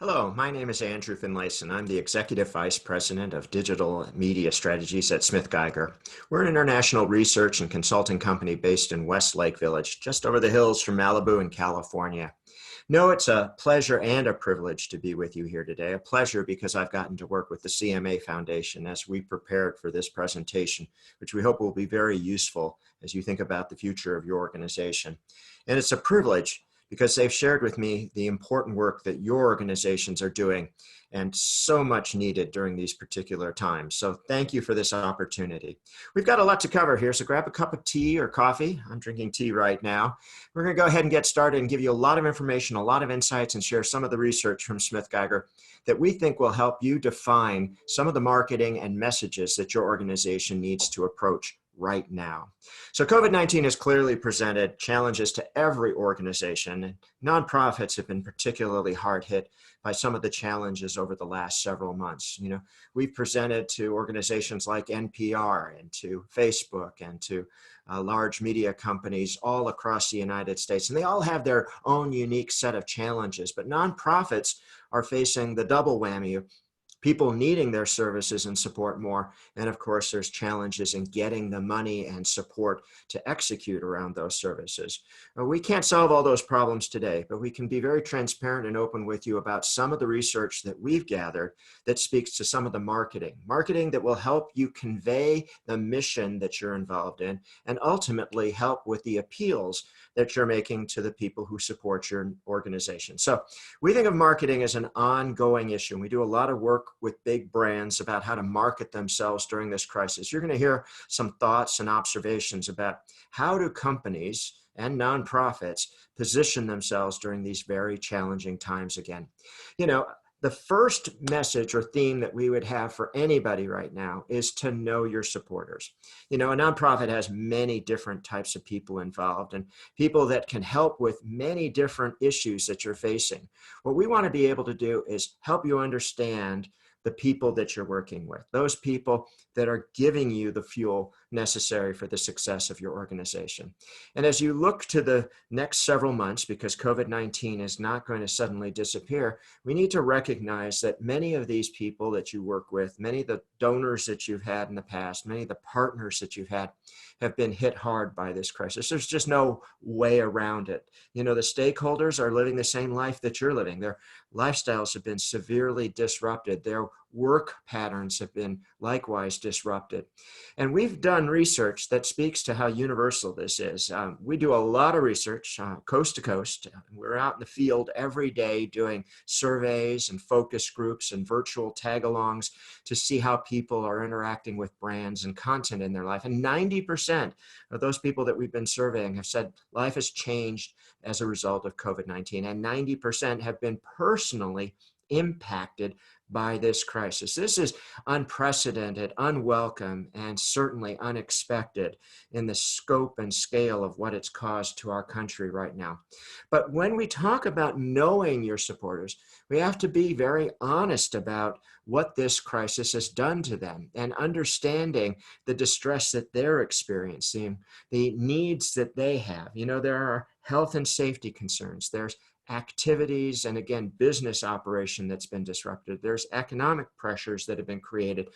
Hello, my name is Andrew Finlayson. I'm the Executive Vice President of Digital Media Strategies at SmithGeiger. We're an international research and consulting company based in Westlake Village, just over the hills from Malibu in California. No, it's a pleasure and a privilege to be with you here today. A pleasure because I've gotten to work with the CMA Foundation as we prepared for this presentation, which we hope will be very useful as you think about the future of your organization. And it's a privilege because they've shared with me the important work that your organizations are doing and so much needed during these particular times. So thank you for this opportunity. We've got a lot to cover here, so grab a cup of tea or coffee. I'm drinking tea right now. We're going to go ahead and get started and give you a lot of information, a lot of insights, and share some of the research from SmithGeiger that we think will help you define some of the marketing and messages that your organization needs to approach right now. So COVID-19 has clearly presented challenges to every organization, and nonprofits have been particularly hard hit by some of the challenges over the last several months. We've presented to organizations like NPR and to Facebook and to large media companies all across the United States, and they all have their own unique set of challenges, but nonprofits are facing the double whammy of people needing their services and support more. And of course, there's challenges in getting the money and support to execute around those services. We can't solve all those problems today, but we can be very transparent and open with you about some of the research that we've gathered that speaks to some of the marketing that will help you convey the mission that you're involved in and ultimately help with the appeals that you're making to the people who support your organization. So we think of marketing as an ongoing issue. And we do a lot of work with big brands about how to market themselves during this crisis. You're going to hear some thoughts and observations about how do companies and nonprofits position themselves during these very challenging times again. The first message or theme that we would have for anybody right now is to know your supporters. A nonprofit has many different types of people involved and people that can help with many different issues that you're facing. What we want to be able to do is help you understand the people that you're working with, those people that are giving you the fuel necessary for the success of your organization. And as you look to the next several months, because COVID-19 is not going to suddenly disappear, we need to recognize that many of these people that you work with, many of the donors that you've had in the past, many of the partners that you've had have been hit hard by this crisis. There's just no way around it. The stakeholders are living the same life that you're living. Their lifestyles have been severely disrupted. Their work patterns have been likewise disrupted. And we've done research that speaks to how universal this is. We do a lot of research coast to coast. We're out in the field every day doing surveys and focus groups and virtual tag-alongs to see how people are interacting with brands and content in their life. And 90% of those people that we've been surveying have said life has changed as a result of COVID-19, and 90% have been personally impacted by this crisis. This is unprecedented, unwelcome, and certainly unexpected in the scope and scale of what it's caused to our country right now. But when we talk about knowing your supporters, we have to be very honest about what this crisis has done to them and understanding the distress that they're experiencing, the needs that they have. There are health and safety concerns. There's activities and again, business operation that's been disrupted. There's economic pressures that have been created,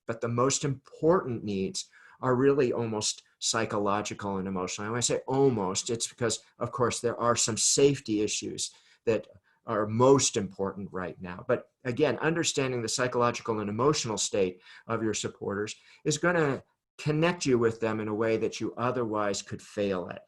but the most important needs are really almost psychological and emotional. And when I say almost, it's because, of course, there are some safety issues that are most important right now. But again, understanding the psychological and emotional state of your supporters is going to connect you with them in a way that you otherwise could fail at.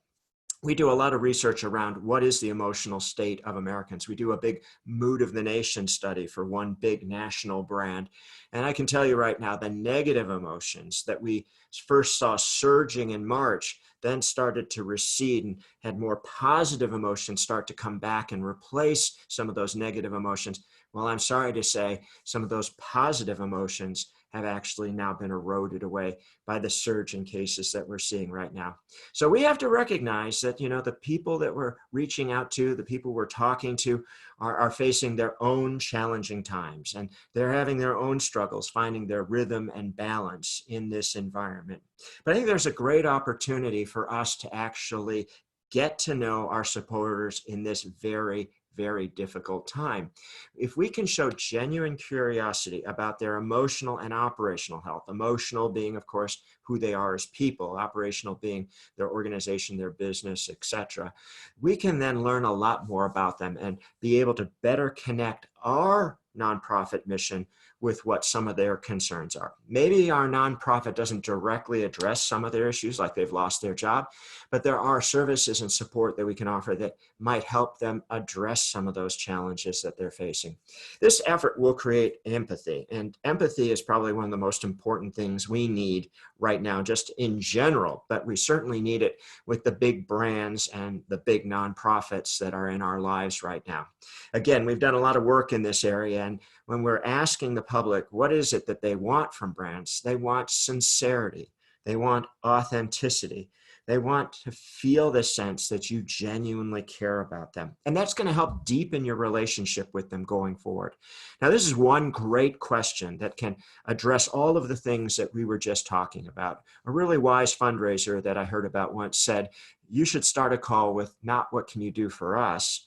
We do a lot of research around what is the emotional state of Americans. We do a big mood of the nation study for one big national brand. And I can tell you right now, the negative emotions that we first saw surging in March then started to recede and had more positive emotions start to come back and replace some of those negative emotions. Well, I'm sorry to say some of those positive emotions have actually now been eroded away by the surge in cases that we're seeing right now. So we have to recognize that, the people that we're reaching out to, the people we're talking to are facing their own challenging times, and they're having their own struggles finding their rhythm and balance in this environment. But I think there's a great opportunity for us to actually get to know our supporters in this very, very difficult time. If we can show genuine curiosity about their emotional and operational health, emotional being, of course, who they are as people, operational being their organization, their business, etc., we can then learn a lot more about them and be able to better connect our nonprofit mission with what some of their concerns are. Maybe our nonprofit doesn't directly address some of their issues, like they've lost their job, but there are services and support that we can offer that might help them address some of those challenges that they're facing. This effort will create empathy, and empathy is probably one of the most important things we need right now, just in general, but we certainly need it with the big brands and the big nonprofits that are in our lives right now. Again, we've done a lot of work in this area, and when we're asking the public, what is it that they want from brands? They want sincerity. They want authenticity. They want to feel the sense that you genuinely care about them. And that's going to help deepen your relationship with them going forward. Now, this is one great question that can address all of the things that we were just talking about. A really wise fundraiser that I heard about once said, you should start a call with not what can you do for us,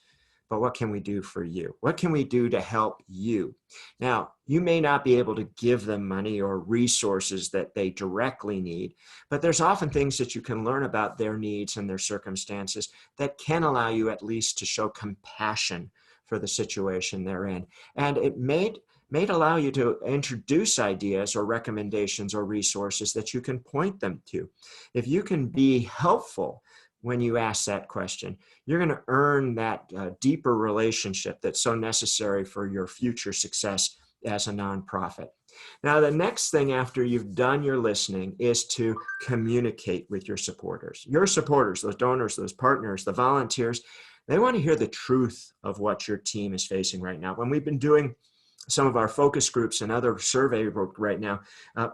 but what can we do for you? What can we do to help you? Now, you may not be able to give them money or resources that they directly need, but there's often things that you can learn about their needs and their circumstances that can allow you at least to show compassion for the situation they're in. And it may allow you to introduce ideas or recommendations or resources that you can point them to. If you can be helpful when you ask that question, you're going to earn that deeper relationship that's so necessary for your future success as a nonprofit. Now, the next thing after you've done your listening is to communicate with your supporters. Your supporters, those donors, those partners, the volunteers, they want to hear the truth of what your team is facing right now. When we've been doing some of our focus groups and other survey work right now,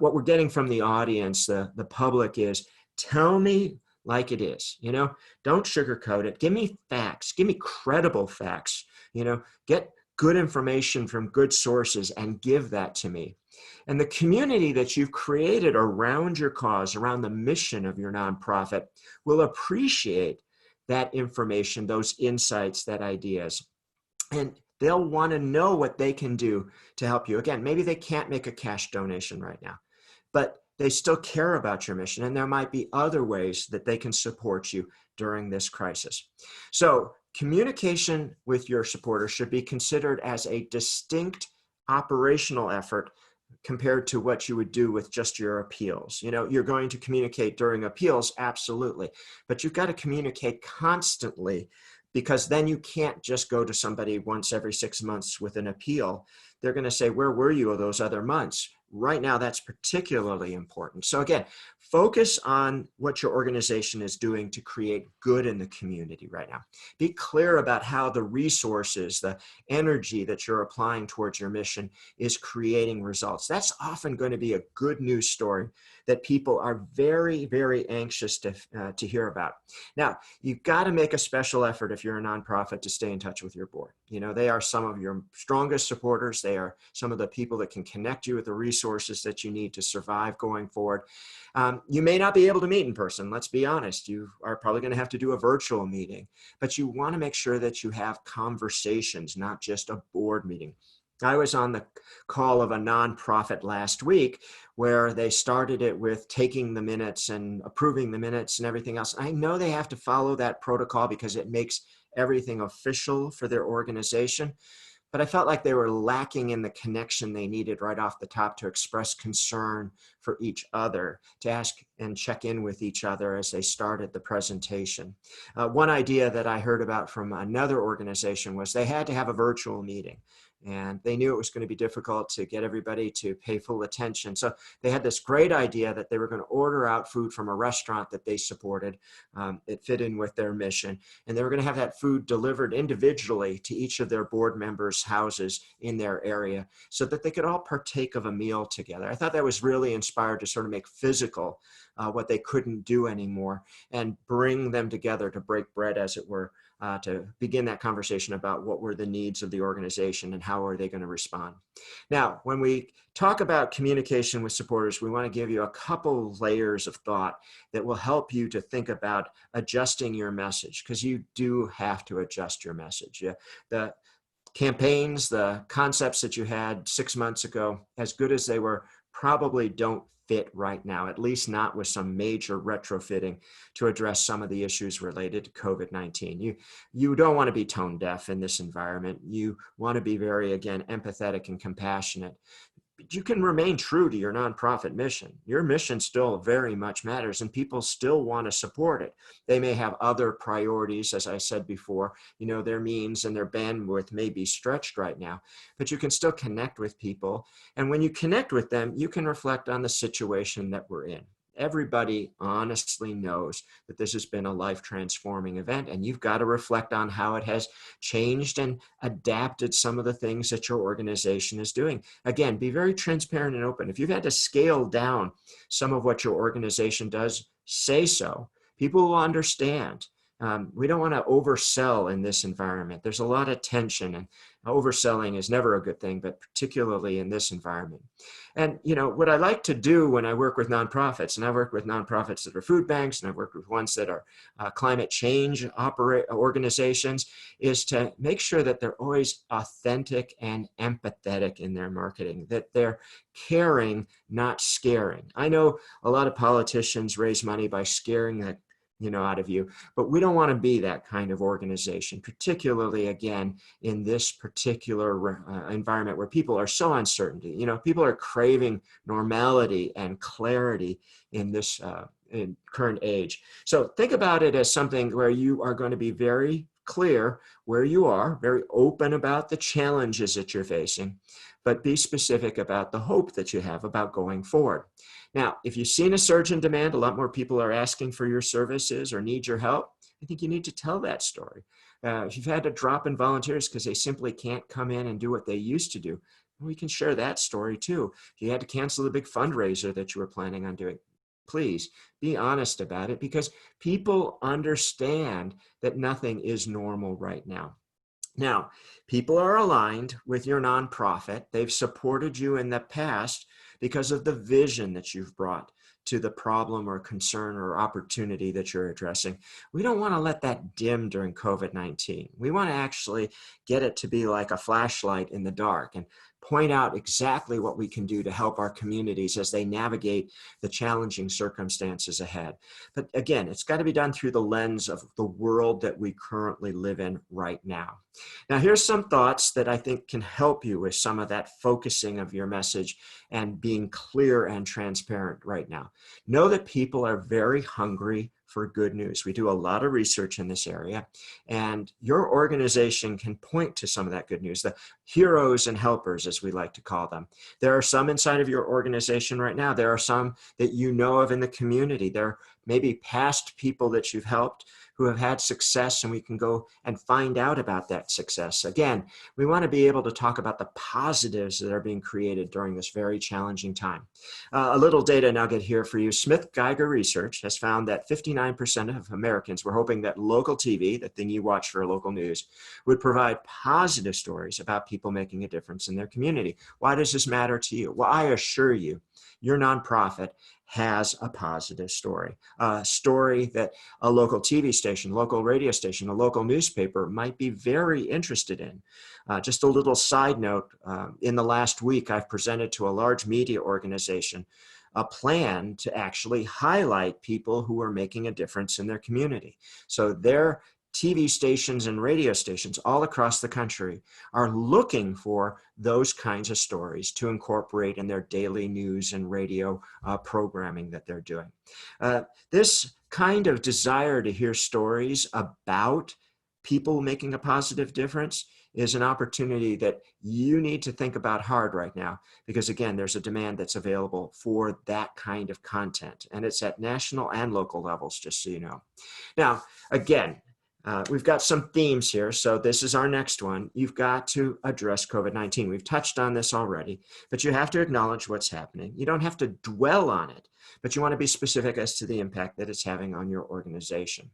what we're getting from the audience, the public, is tell me like it is, don't sugarcoat it. Give me facts, give me credible facts, get good information from good sources and give that to me. And the community that you've created around your cause, around the mission of your nonprofit, will appreciate that information, those insights, that ideas. And they'll want to know what they can do to help you. Again, maybe they can't make a cash donation right now, but they still care about your mission, and there might be other ways that they can support you during this crisis. So communication with your supporters should be considered as a distinct operational effort compared to what you would do with just your appeals. You're going to communicate during appeals, absolutely, but you've got to communicate constantly, because then you can't just go to somebody once every 6 months with an appeal. They're going to say, where were you those other months? Right now, that's particularly important. So again, focus on what your organization is doing to create good in the community right now. Be clear about how the resources, the energy that you're applying towards your mission is creating results. That's often going to be a good news story that people are very, very anxious to hear about. Now, you've got to make a special effort if you're a nonprofit to stay in touch with your board. They are some of your strongest supporters. They are some of the people that can connect you with the resources that you need to survive going forward. You may not be able to meet in person. Let's be honest. You are probably going to have to do a virtual meeting, but you want to make sure that you have conversations, not just a board meeting. I was on the call of a nonprofit last week where they started it with taking the minutes and approving the minutes and everything else. I know they have to follow that protocol because it makes everything official for their organization. But I felt like they were lacking in the connection they needed right off the top to express concern for each other, to ask and check in with each other as they started the presentation. One idea that I heard about from another organization was they had to have a virtual meeting. And they knew it was going to be difficult to get everybody to pay full attention. So they had this great idea that they were going to order out food from a restaurant that they supported. It fit in with their mission. And they were going to have that food delivered individually to each of their board members' houses in their area so that they could all partake of a meal together. I thought that was really inspired to sort of make physical what they couldn't do anymore and bring them together to break bread, as it were, to begin that conversation about what were the needs of the organization and how are they going to respond. Now, when we talk about communication with supporters, we want to give you a couple layers of thought that will help you to think about adjusting your message, because you do have to adjust your message. The campaigns, the concepts that you had 6 months ago, as good as they were, probably don't fit right now, at least not with some major retrofitting to address some of the issues related to COVID-19. You don't want to be tone deaf in this environment. You want to be very, again, empathetic and compassionate. But you can remain true to your nonprofit mission. Your mission still very much matters, and people still want to support it. They may have other priorities, as I said before. Their means and their bandwidth may be stretched right now, but you can still connect with people. And when you connect with them, you can reflect on the situation that we're in. Everybody honestly knows that this has been a life-transforming event, and you've got to reflect on how it has changed and adapted some of the things that your organization is doing. Again, be very transparent and open. If you've had to scale down some of what your organization does, say so. People will understand. We don't want to oversell in this environment. There's a lot of tension, and overselling is never a good thing, but particularly in this environment. And what I like to do when I work with nonprofits, and I work with nonprofits that are food banks, and I work with ones that are climate change organizations, is to make sure that they're always authentic and empathetic in their marketing, that they're caring, not scaring. I know a lot of politicians raise money by scaring the out of you, but we don't want to be that kind of organization, particularly, again, in this particular environment where people are so uncertain. People are craving normality and clarity in this in current age. So think about it as something where you are going to be very clear where you are, very open about the challenges that you're facing, but be specific about the hope that you have about going forward. Now, if you've seen a surge in demand, a lot more people are asking for your services or need your help, I think you need to tell that story. If you've had to drop in volunteers because they simply can't come in and do what they used to do, we can share that story too. If you had to cancel the big fundraiser that you were planning on doing, please be honest about it, because people understand that nothing is normal right now. Now, people are aligned with your nonprofit. They've supported you in the past because of the vision that you've brought to the problem or concern or opportunity that you're addressing. We don't want to let that dim during COVID-19. We want to actually get it to be like a flashlight in the dark and point out exactly what we can do to help our communities as they navigate the challenging circumstances ahead. But again, it's got to be done through the lens of the world that we currently live in right now. Now, here's some thoughts that I think can help you with some of that focusing of your message and being clear and transparent right now. Know that people are very hungry for good news. We do a lot of research in this area, and your organization can point to some of that good news, the heroes and helpers, as we like to call them. There are some inside of your organization right now. There are some that you know of in the community. There may be past people that you've helped who have had success, and we can go and find out about that success. Again, we want to be able to talk about the positives that are being created during this very challenging time. A little data nugget here for you. SmithGeiger research has found that 59% of Americans were hoping that local TV, the thing you watch for local news, would provide positive stories about people making a difference in their community. Why does this matter to you? Well, I assure you, your nonprofit has a positive story, a story that a local TV station, local radio station, a local newspaper might be very interested in. Just a little side note, in the last week, I've presented to a large media organization a plan to actually highlight people who are making a difference in their community. So their TV stations and radio stations all across the country are looking for those kinds of stories to incorporate in their daily news and radio programming that they're doing. This kind of desire to hear stories about people making a positive difference is an opportunity that you need to think about hard right now, because again, there's a demand that's available for that kind of content, and it's at national and local levels, just so you know. Now, again, we've got some themes here. So this is our next one. You've got to address COVID-19. We've touched on this already, but you have to acknowledge what's happening. You don't have to dwell on it, but you want to be specific as to the impact that it's having on your organization.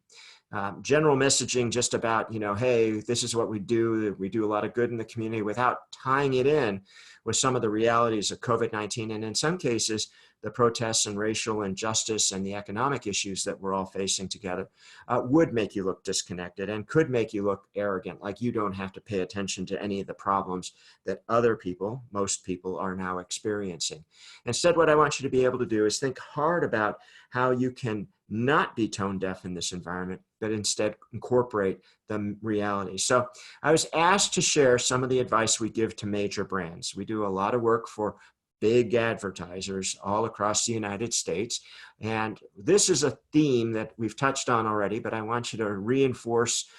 general messaging just about, hey, this is what we do. We do a lot of good in the community without tying it in with some of the realities of COVID-19. And in some cases, the protests and racial injustice and the economic issues that we're all facing together would make you look disconnected and could make you look arrogant, like you don't have to pay attention to any of the problems that other people, most people, are now experiencing. Instead, what I want you to be able to do is think hard about how you can not be tone deaf in this environment, but instead incorporate the reality. So I was asked to share some of the advice we give to major brands. We do a lot of work for big advertisers all across the United States. And this is a theme that we've touched on already, but I want you to reinforce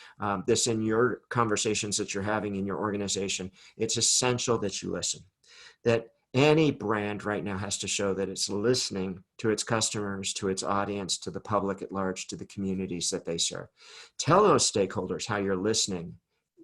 this in your conversations that you're having in your organization. It's essential that you listen, that any brand right now has to show that it's listening to its customers, to its audience, to the public at large, to the communities that they serve. Tell those stakeholders how you're listening.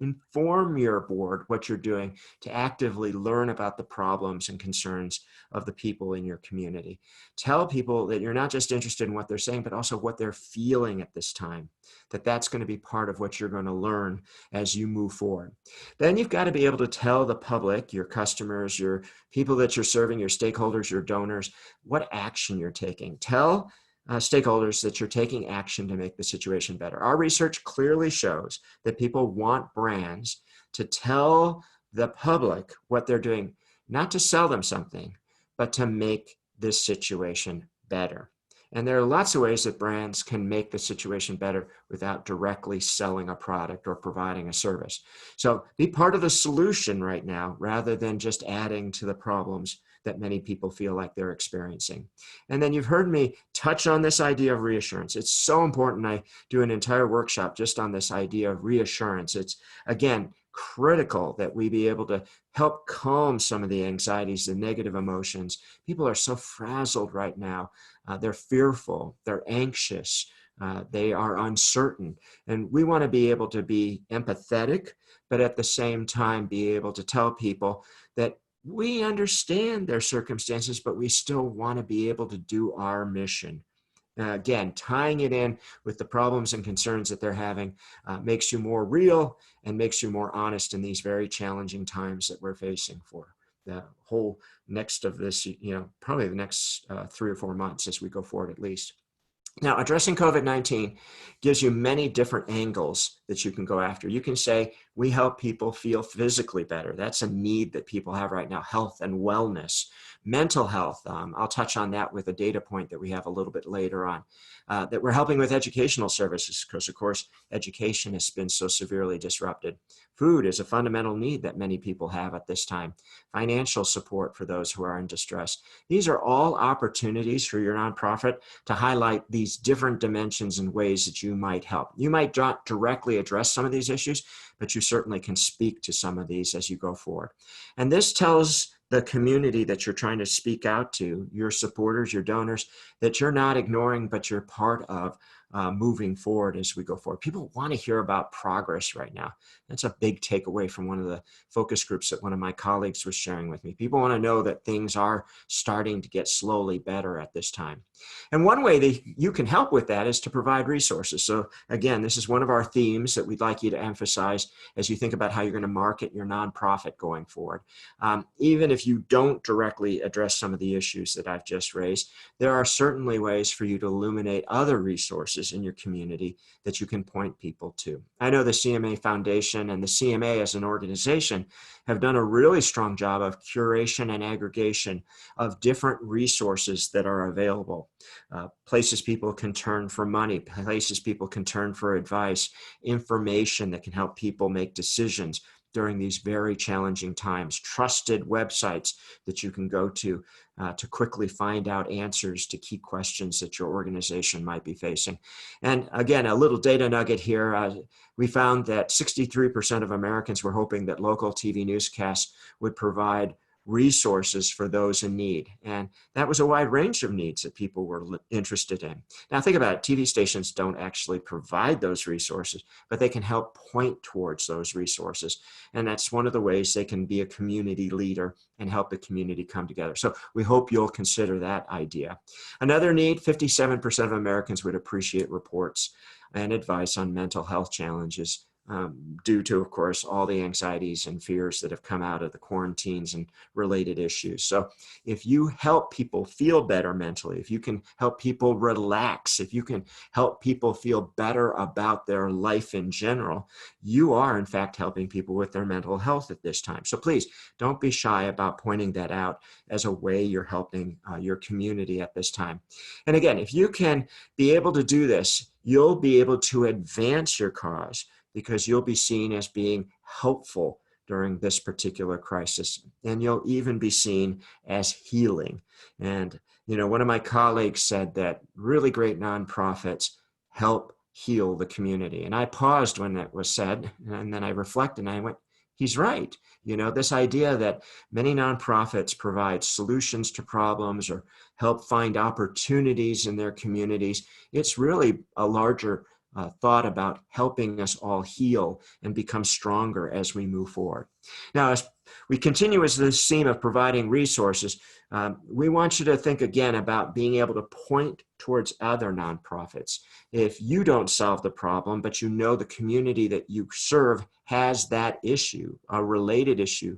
Inform your board what you're doing to actively learn about the problems and concerns of the people in your community. Tell people that you're not just interested in what they're saying, but also what they're feeling at this time, that's going to be part of what you're going to learn as you move forward. Then you've got to be able to tell the public, your customers, your people that you're serving, your stakeholders, your donors, what action you're taking. Tell stakeholders that you're taking action to make the situation better. Our research clearly shows that people want brands to tell the public what they're doing, not to sell them something, but to make this situation better. And there are lots of ways that brands can make the situation better without directly selling a product or providing a service. So be part of the solution right now, rather than just adding to the problems that many people feel like they're experiencing. And then you've heard me touch on this idea of reassurance. It's so important. I do an entire workshop just on this idea of reassurance. It's, again, critical that we be able to help calm some of the anxieties, the negative emotions. People are so frazzled right now. They're fearful, they're anxious, they are uncertain. And we want to be able to be empathetic, but at the same time be able to tell people that we understand their circumstances, but we still want to be able to do our mission. Again, tying it in with the problems and concerns that they're having makes you more real and makes you more honest in these very challenging times that we're facing for the whole next of this, probably the next 3 or 4 months as we go forward at least. Now, addressing COVID-19 gives you many different angles that you can go after. You can say, we help people feel physically better. That's a need that people have right now, health and wellness. Mental health, I'll touch on that with a data point that we have a little bit later on. That we're helping with educational services because, of course, education has been so severely disrupted. Food is a fundamental need that many people have at this time. Financial support for those who are in distress. These are all opportunities for your nonprofit to highlight these different dimensions and ways that you might help. You might not directly address some of these issues, but you certainly can speak to some of these as you go forward. And this tells the community that you're trying to speak out to, your supporters, your donors, that you're not ignoring, but you're part of moving forward as we go forward. People want to hear about progress right now. That's a big takeaway from one of the focus groups that one of my colleagues was sharing with me. People want to know that things are starting to get slowly better at this time. And one way that you can help with that is to provide resources. So again, this is one of our themes that we'd like you to emphasize as you think about how you're going to market your nonprofit going forward. Even if you don't directly address some of the issues that I've just raised, there are certainly ways for you to illuminate other resources in your community that you can point people to. I know the CMA Foundation and the CMA as an organization have done a really strong job of curation and aggregation of different resources that are available. Places people can turn for money, places people can turn for advice, information that can help people make decisions during these very challenging times, trusted websites that you can go to quickly find out answers to key questions that your organization might be facing. And again, a little data nugget here. We found that 63% of Americans were hoping that local TV newscasts would provide resources for those in need. And that was a wide range of needs that people were interested in. Now think about it, TV stations don't actually provide those resources, but they can help point towards those resources. And that's one of the ways they can be a community leader and help the community come together. So we hope you'll consider that idea. Another need, 57% of Americans would appreciate reports and advice on mental health challenges due to, of course, all the anxieties and fears that have come out of the quarantines and related issues. So if you help people feel better mentally, if you can help people relax, if you can help people feel better about their life in general, you are, in fact, helping people with their mental health at this time. So please don't be shy about pointing that out as a way you're helping your community at this time. And again, if you can be able to do this, you'll be able to advance your cause, because you'll be seen as being helpful during this particular crisis. And you'll even be seen as healing. And, one of my colleagues said that really great nonprofits help heal the community. And I paused when that was said, and then I reflected and I went, he's right. This idea that many nonprofits provide solutions to problems or help find opportunities in their communities, it's really a larger thought about helping us all heal and become stronger as we move forward. Now, as we continue as this theme of providing resources, we want you to think again about being able to point towards other nonprofits. If you don't solve the problem, but the community that you serve has that issue, a related issue,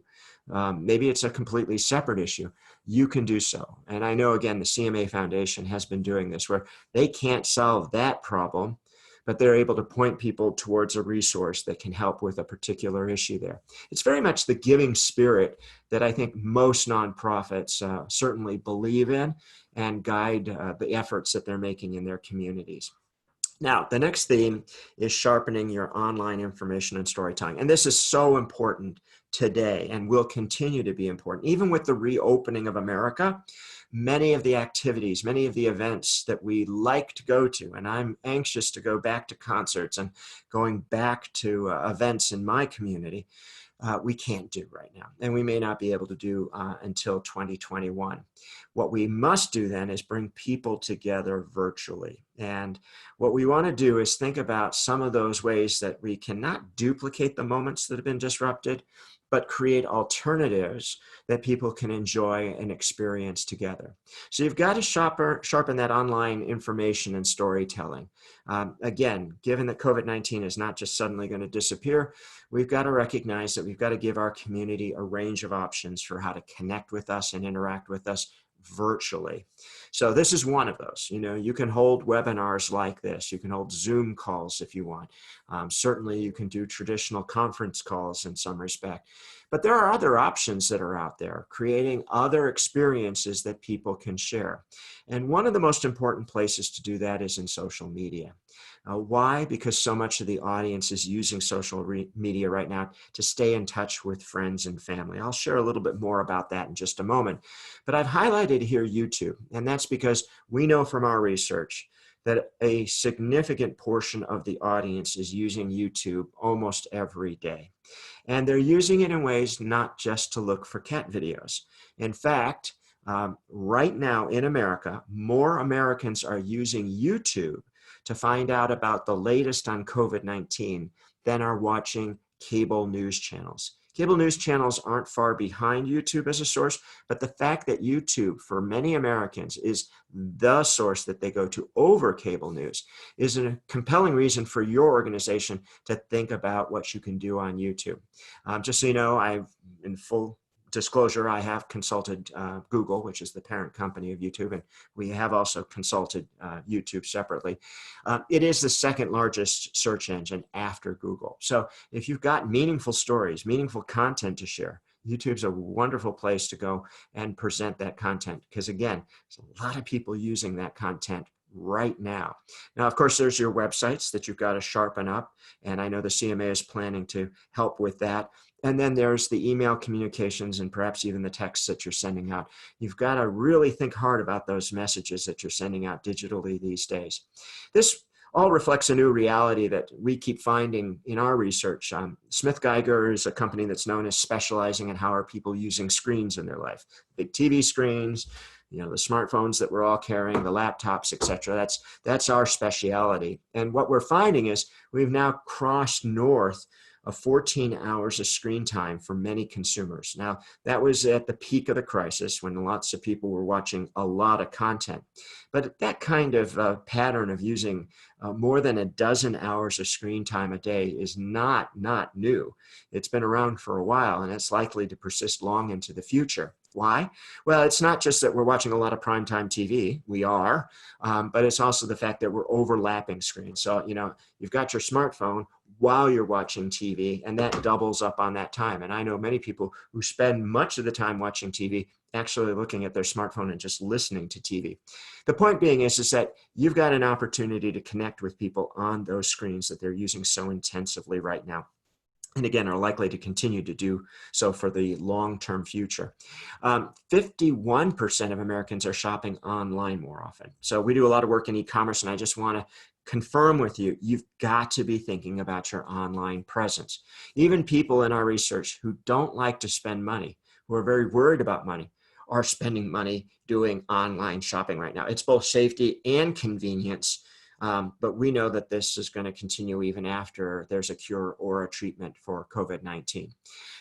maybe it's a completely separate issue, you can do so. And I know, again, the CMA Foundation has been doing this where they can't solve that problem, but they're able to point people towards a resource that can help with a particular issue there. It's very much the giving spirit that I think most nonprofits certainly believe in and guide the efforts that they're making in their communities. Now, the next theme is sharpening your online information and storytelling. And this is so important today and will continue to be important. Even with the reopening of America, many of the activities, many of the events that we like to go to, and I'm anxious to go back to concerts and going back to events in my community, we can't do right now. And we may not be able to do until 2021. What we must do then is bring people together virtually. And what we want to do is think about some of those ways that we cannot duplicate the moments that have been disrupted, but create alternatives that people can enjoy and experience together. So you've got to sharpen that online information and storytelling. Again, given that COVID-19 is not just suddenly going to disappear, we've got to recognize that we've got to give our community a range of options for how to connect with us and interact with us virtually. So this is one of those. You can hold webinars like this. You can hold Zoom calls if you want. Certainly you can do traditional conference calls in some respect. But there are other options that are out there, creating other experiences that people can share. And one of the most important places to do that is in social media. Why? Because so much of the audience is using social media right now to stay in touch with friends and family. I'll share a little bit more about that in just a moment. But I've highlighted here YouTube, and that's because we know from our research that a significant portion of the audience is using YouTube almost every day. And they're using it in ways not just to look for cat videos. In fact, right now in America, more Americans are using YouTube to find out about the latest on COVID-19 than are watching cable news channels. Cable news channels aren't far behind YouTube as a source, but the fact that YouTube, for many Americans, is the source that they go to over cable news is a compelling reason for your organization to think about what you can do on YouTube. Just so you know, in full disclosure, I have consulted Google, which is the parent company of YouTube, and we have also consulted YouTube separately. It is the second largest search engine after Google. So if you've got meaningful stories, meaningful content to share, YouTube's a wonderful place to go and present that content, because again, there's a lot of people using that content right now. Now, of course, there's your websites that you've got to sharpen up, and I know the CMA is planning to help with that. And then there's the email communications and perhaps even the texts that you're sending out. You've got to really think hard about those messages that you're sending out digitally these days. This all reflects a new reality that we keep finding in our research. SmithGeiger is a company that's known as specializing in how are people using screens in their life. Big TV screens, the smartphones that we're all carrying, the laptops, et cetera. That's our specialty. And what we're finding is we've now crossed north of 14 hours of screen time for many consumers. Now, that was at the peak of the crisis when lots of people were watching a lot of content. But that kind of pattern of using more than a dozen hours of screen time a day is not new. It's been around for a while, and it's likely to persist long into the future. Why? Well, it's not just that we're watching a lot of primetime TV. We are, but it's also the fact that we're overlapping screens. So, you've got your smartphone while you're watching TV, and that doubles up on that time. And I know many people who spend much of the time watching TV actually looking at their smartphone and just listening to TV. The point being is that you've got an opportunity to connect with people on those screens that they're using so intensively right now. And again, are likely to continue to do so for the long-term future. 51% of Americans are shopping online more often. So we do a lot of work in e-commerce, and I just want to confirm with you, you've got to be thinking about your online presence. Even people in our research who don't like to spend money, who are very worried about money, are spending money doing online shopping right now. It's both safety and convenience. But we know that this is going to continue even after there's a cure or a treatment for COVID-19.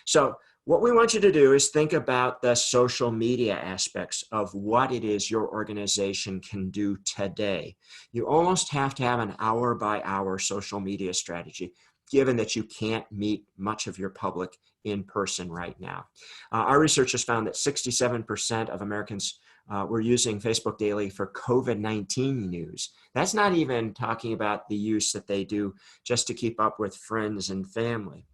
So what we want you to do is think about the social media aspects of what it is your organization can do today. You almost have to have an hour-by-hour social media strategy, given that you can't meet much of your public in person right now. Our research has found that 67% of Americans were using Facebook daily for COVID-19 news. That's not even talking about the use that they do just to keep up with friends and family.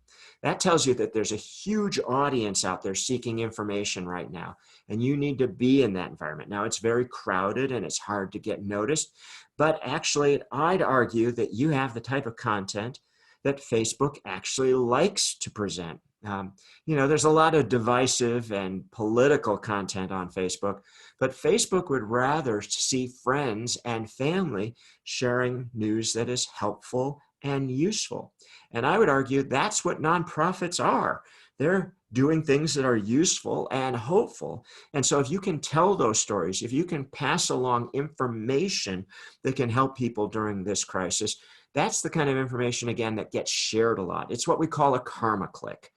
That tells you that there's a huge audience out there seeking information right now, and you need to be in that environment. Now, it's very crowded and it's hard to get noticed, but actually, I'd argue that you have the type of content that Facebook actually likes to present. There's a lot of divisive and political content on Facebook, but Facebook would rather see friends and family sharing news that is helpful and useful. And I would argue that's what nonprofits are. They're doing things that are useful and hopeful. And so if you can tell those stories, if you can pass along information that can help people during this crisis, that's the kind of information, again, that gets shared a lot. It's what we call a karma click.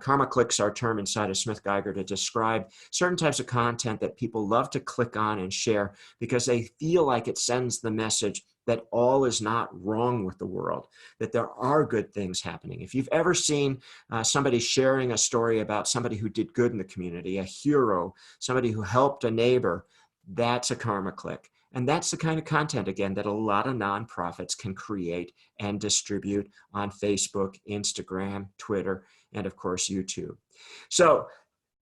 Karma clicks are a term inside of SmithGeiger to describe certain types of content that people love to click on and share because they feel like it sends the message that all is not wrong with the world, that there are good things happening. If you've ever seen somebody sharing a story about somebody who did good in the community, a hero, somebody who helped a neighbor, that's a karma click. And that's the kind of content, again, that a lot of nonprofits can create and distribute on Facebook, Instagram, Twitter, and of course, YouTube. So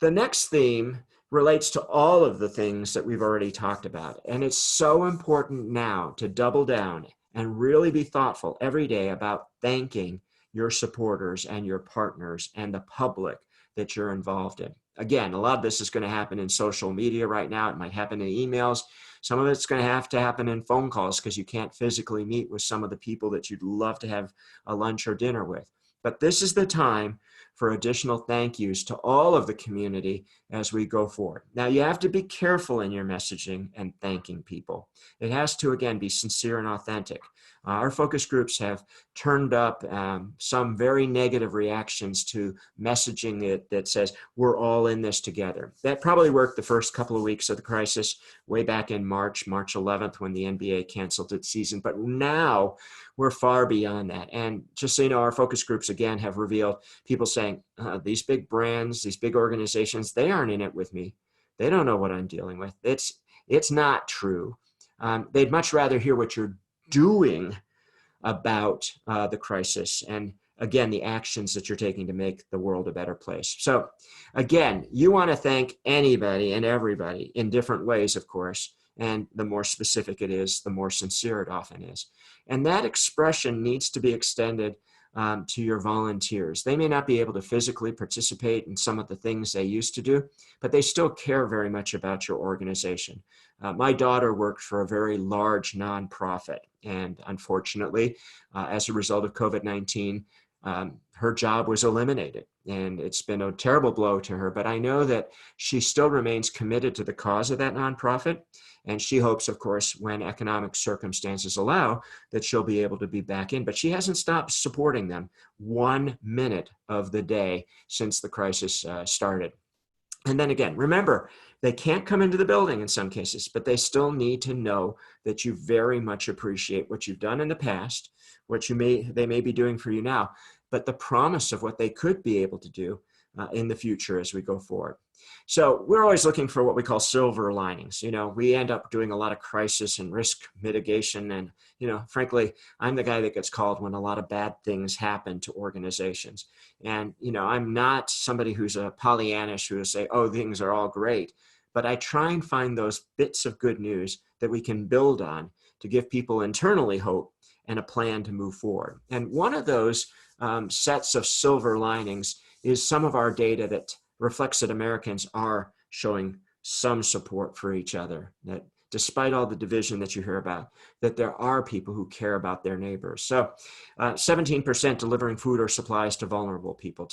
the next theme relates to all of the things that we've already talked about. And it's so important now to double down and really be thoughtful every day about thanking your supporters and your partners and the public that you're involved in. Again, a lot of this is going to happen in social media right now. It might happen in emails. Some of it's going to happen in phone calls because you can't physically meet with some of the people that you'd love to have a lunch or dinner with. But this is the time for additional thank yous to all of the community as we go forward. Now, you have to be careful in your messaging and thanking people. It has to, again, be sincere and authentic. Our focus groups have turned up some very negative reactions to messaging that says, we're all in this together. That probably worked the first couple of weeks of the crisis, way back in March 11th, when the NBA canceled its season. But now we're far beyond that. And just so you know, our focus groups, again, have revealed people saying, these big brands, these big organizations, they aren't in it with me. They don't know what I'm dealing with. It's not true. They'd much rather hear what you're doing about the crisis and, again, the actions that you're taking to make the world a better place. So, again, you want to thank anybody and everybody in different ways, of course, and the more specific it is, the more sincere it often is. And that expression needs to be extended to your volunteers. They may not be able to physically participate in some of the things they used to do, but they still care very much about your organization. My daughter worked for a very large nonprofit, and unfortunately, as a result of COVID-19, her job was eliminated, and it's been a terrible blow to her. But I know that she still remains committed to the cause of that nonprofit, and she hopes, of course, when economic circumstances allow, that she'll be able to be back in. But she hasn't stopped supporting them 1 minute of the day since the crisis started. And then again, remember, they can't come into the building in some cases, but they still need to know that you very much appreciate what you've done in the past, what they may be doing for you now, but the promise of what they could be able to do in the future as we go forward. So we're always looking for what we call silver linings. We end up doing a lot of crisis and risk mitigation. And, frankly, I'm the guy that gets called when a lot of bad things happen to organizations. And, I'm not somebody who's a Pollyannish who will say, oh, things are all great. But I try and find those bits of good news that we can build on to give people internally hope and a plan to move forward. And one of those sets of silver linings is some of our data that reflects that Americans are showing some support for each other, that despite all the division that you hear about, that there are people who care about their neighbors. So 17% delivering food or supplies to vulnerable people,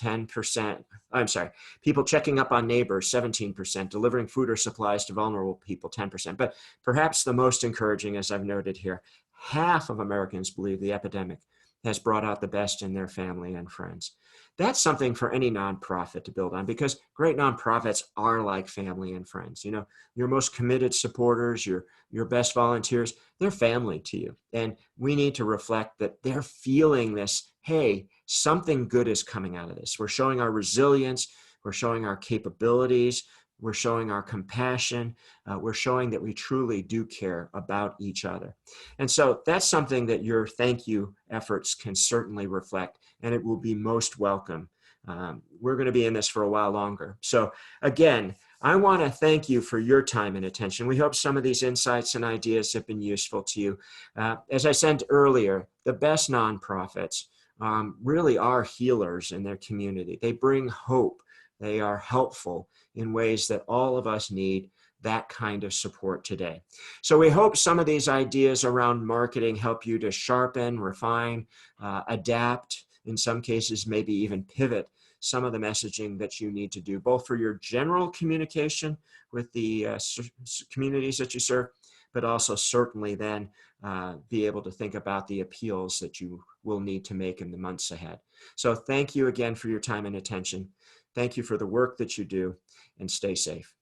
people checking up on neighbors, 17%, delivering food or supplies to vulnerable people, 10%. But perhaps the most encouraging, as I've noted here, half of Americans believe the epidemic has brought out the best in their family and friends. That's something for any nonprofit to build on, because great nonprofits are like family and friends. Your most committed supporters, your best volunteers, they're family to you. And we need to reflect that they're feeling this, hey, something good is coming out of this. We're showing our resilience, we're showing our capabilities, we're showing our compassion, we're showing that we truly do care about each other. And so that's something that your thank you efforts can certainly reflect, and it will be most welcome. We're going to be in this for a while longer. So again, I want to thank you for your time and attention. We hope some of these insights and ideas have been useful to you. As I said earlier, the best nonprofits really are healers in their community. They bring hope. They are helpful in ways that all of us need that kind of support today. So we hope some of these ideas around marketing help you to sharpen, refine, adapt, in some cases, maybe even pivot some of the messaging that you need to do, both for your general communication with the communities that you serve, but also certainly then be able to think about the appeals that you will need to make in the months ahead. So thank you again for your time and attention. Thank you for the work that you do, and stay safe.